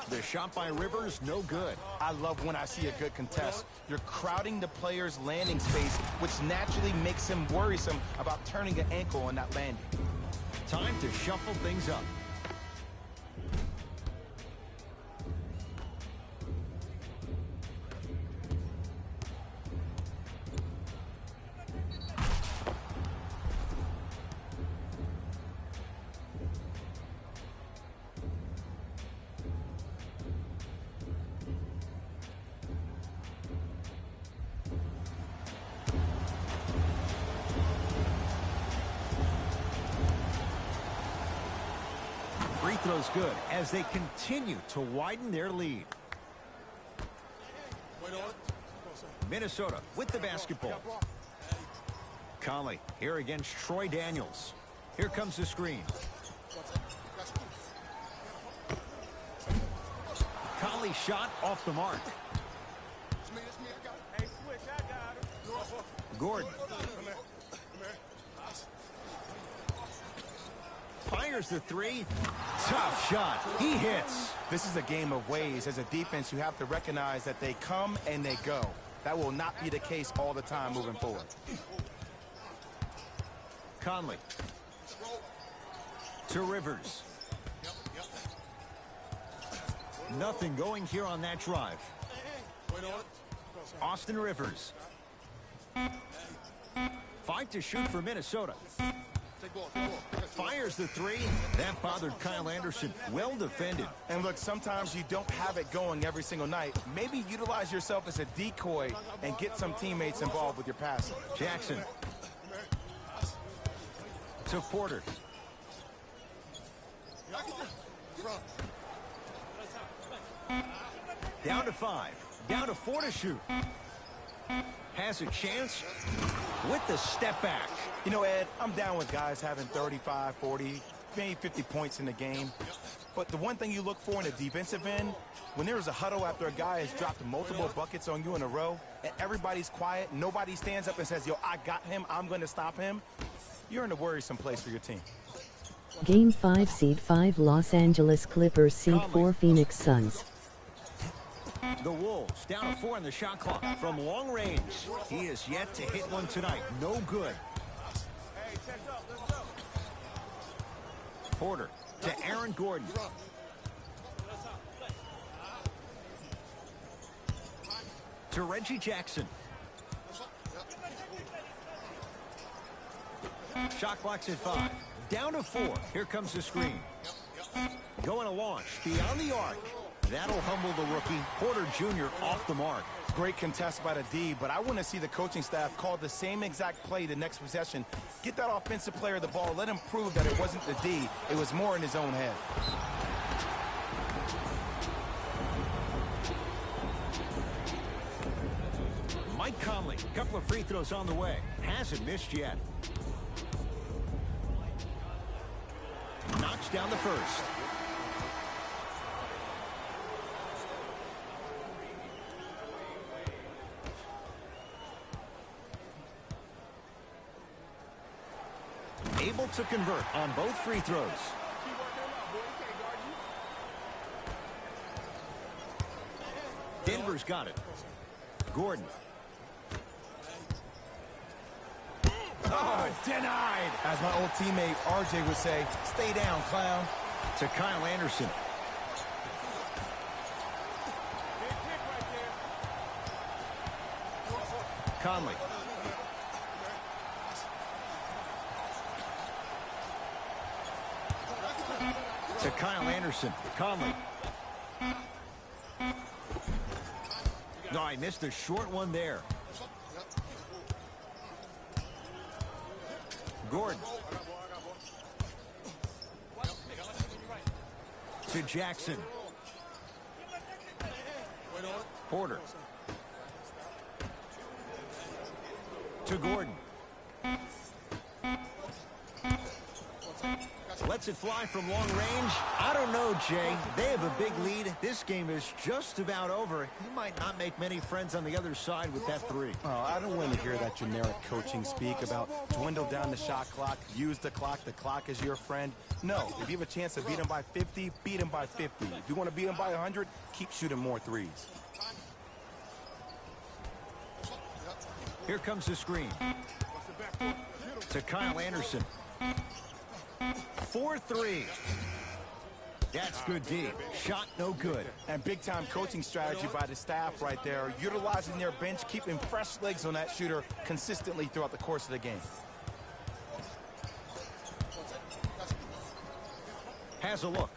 The shot by Rivers, no good. I love when I see a good contest. You're crowding the player's landing space, which naturally makes him worrisome about turning an ankle on that landing. Time to shuffle things up. Free throws good as they continue to widen their lead. Minnesota with the basketball. Conley here against Troy Daniels. Here comes the screen. Conley shot off the mark. Gordon. Fires the three. Tough shot. He hits. This is a game of ways. As a defense, you have to recognize that they come and they go. That will not be the case all the time moving forward. Conley. To Rivers. Nothing going here on that drive. Austin Rivers. 5 to shoot for Minnesota. Fires the three. That bothered Kyle Anderson. Well defended. And look, sometimes you don't have it going every single night. Maybe utilize yourself as a decoy and get some teammates involved with your passing. Jackson. To Porter. Down to 5. Down to 4 to shoot. Has a chance with the step back. You know, Ed, I'm down with guys having 35, 40, maybe 50 points in the game. But the one thing you look for in a defensive end, when there is a huddle after a guy has dropped multiple buckets on you in a row, and everybody's quiet, nobody stands up and says, yo, I got him, I'm going to stop him, you're in a worrisome place for your team. Game 5 Seed 5 Los Angeles Clippers Seed 4 Phoenix Suns. The Wolves down to 4 in the shot clock from long range. He is yet to hit one tonight. No good. Porter to Aaron Gordon. To Reggie Jackson. Shot clock's at 5. Down to 4. Here comes the screen. Going to launch beyond the arc. That'll humble the rookie. Porter Jr. off the mark. Great contest by the D, but I want to see the coaching staff call the same exact play the next possession. Get that offensive player the ball. Let him prove that it wasn't the D. It was more in his own head. Mike Conley, a couple of free throws on the way. Hasn't missed yet. Knocks down the first. Able to convert on both free throws. Denver's got it. Gordon. Oh, denied. As my old teammate RJ would say, stay down, clown. To Kyle Anderson. Conley. To Kyle Anderson. Conley. No, I missed a short one there. Gordon. To Jackson. Porter. To Gordon. Lets it fly from long range. I don't know, Jay. They have a big lead. This game is just about over. He might not make many friends on the other side with that three. Oh, I don't want to hear that generic coaching speak about dwindle down the shot clock, use the clock is your friend. No, if you have a chance to beat him by 50, beat him by 50. If you want to beat him by 100, keep shooting more threes. Here comes the screen. To Kyle Anderson. 4-3. That's good D. Shot no good. And big-time coaching strategy by the staff right there, utilizing their bench, keeping fresh legs on that shooter consistently throughout the course of the game. Has a look.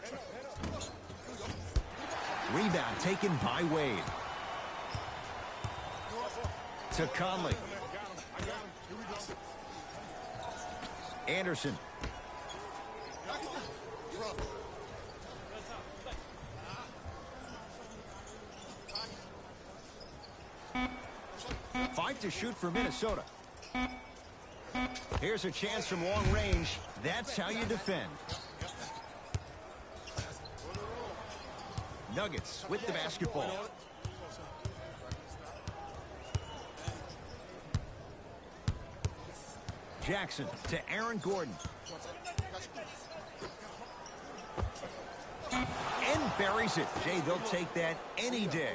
Rebound taken by Wade. To Conley. Anderson. Five to shoot for Minnesota. Here's a chance from long range. That's how you defend. Nuggets with the basketball. Jackson to Aaron Gordon. And buries it. Jay, they'll take that any day.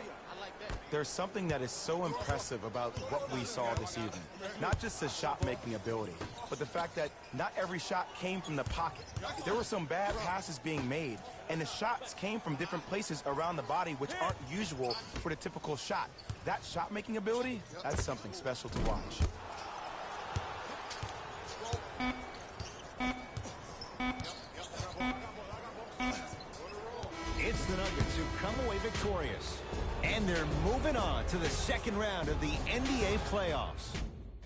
There's something that is so impressive about what we saw this evening. Not just his shot-making ability, but the fact that not every shot came from the pocket. There were some bad passes being made, and the shots came from different places around the body, which aren't usual for the typical shot. That shot-making ability, that's something special to watch. It's the Nuggets who come away victorious. And they're moving on to the second round of the NBA playoffs.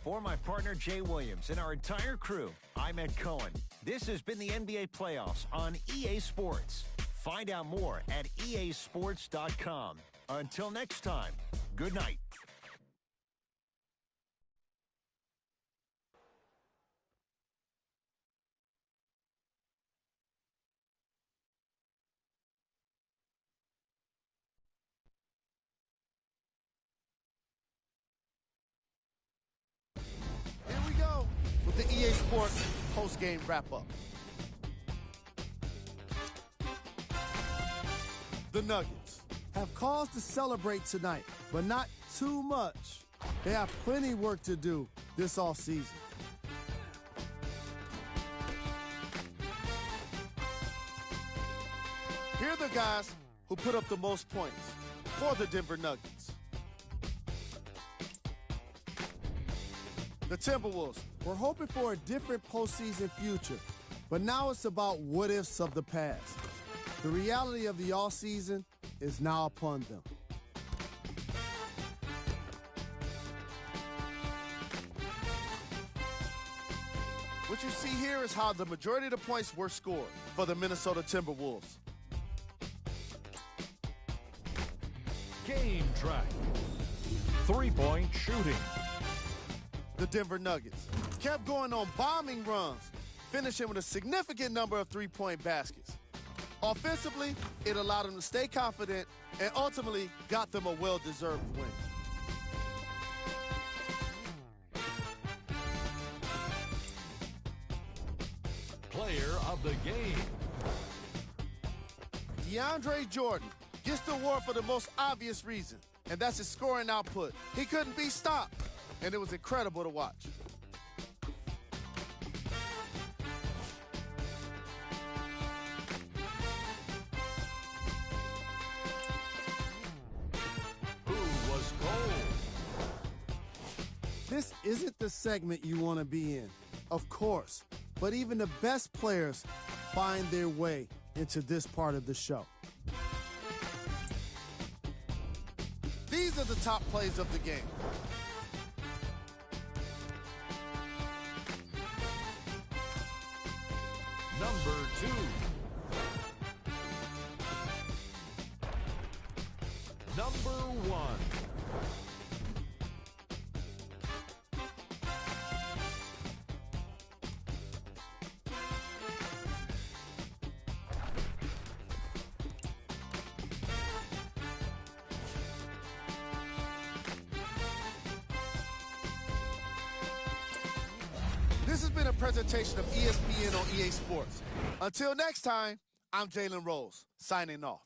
For my partner, Jay Williams, and our entire crew, I'm Ed Cohen. This has been the NBA playoffs on EA Sports. Find out more at easports.com. Until next time, good night. Here we go with the EA Sports post-game wrap-up. The Nuggets have cause to celebrate tonight, but not too much. They have plenty of work to do this offseason. Here are the guys who put up the most points for the Denver Nuggets. The Timberwolves were hoping for a different postseason future, but now it's about what-ifs of the past. The reality of the offseason is now upon them. What you see here is how the majority of the points were scored for the Minnesota Timberwolves. Game track. Three-point shooting. The Denver Nuggets kept going on bombing runs, finishing with a significant number of three-point baskets. Offensively, it allowed them to stay confident and ultimately got them a well-deserved win. Player of the game. DeAndre Jordan gets the award for the most obvious reason, and that's his scoring output. He couldn't be stopped, and it was incredible to watch. Who was cold? This isn't the segment you want to be in, of course, but even the best players find their way into this part of the show. These are the top plays of the game. Number 2. Number 1. This has been a presentation of ESPN on EA Sports. Until next time, I'm Jalen Rose, signing off.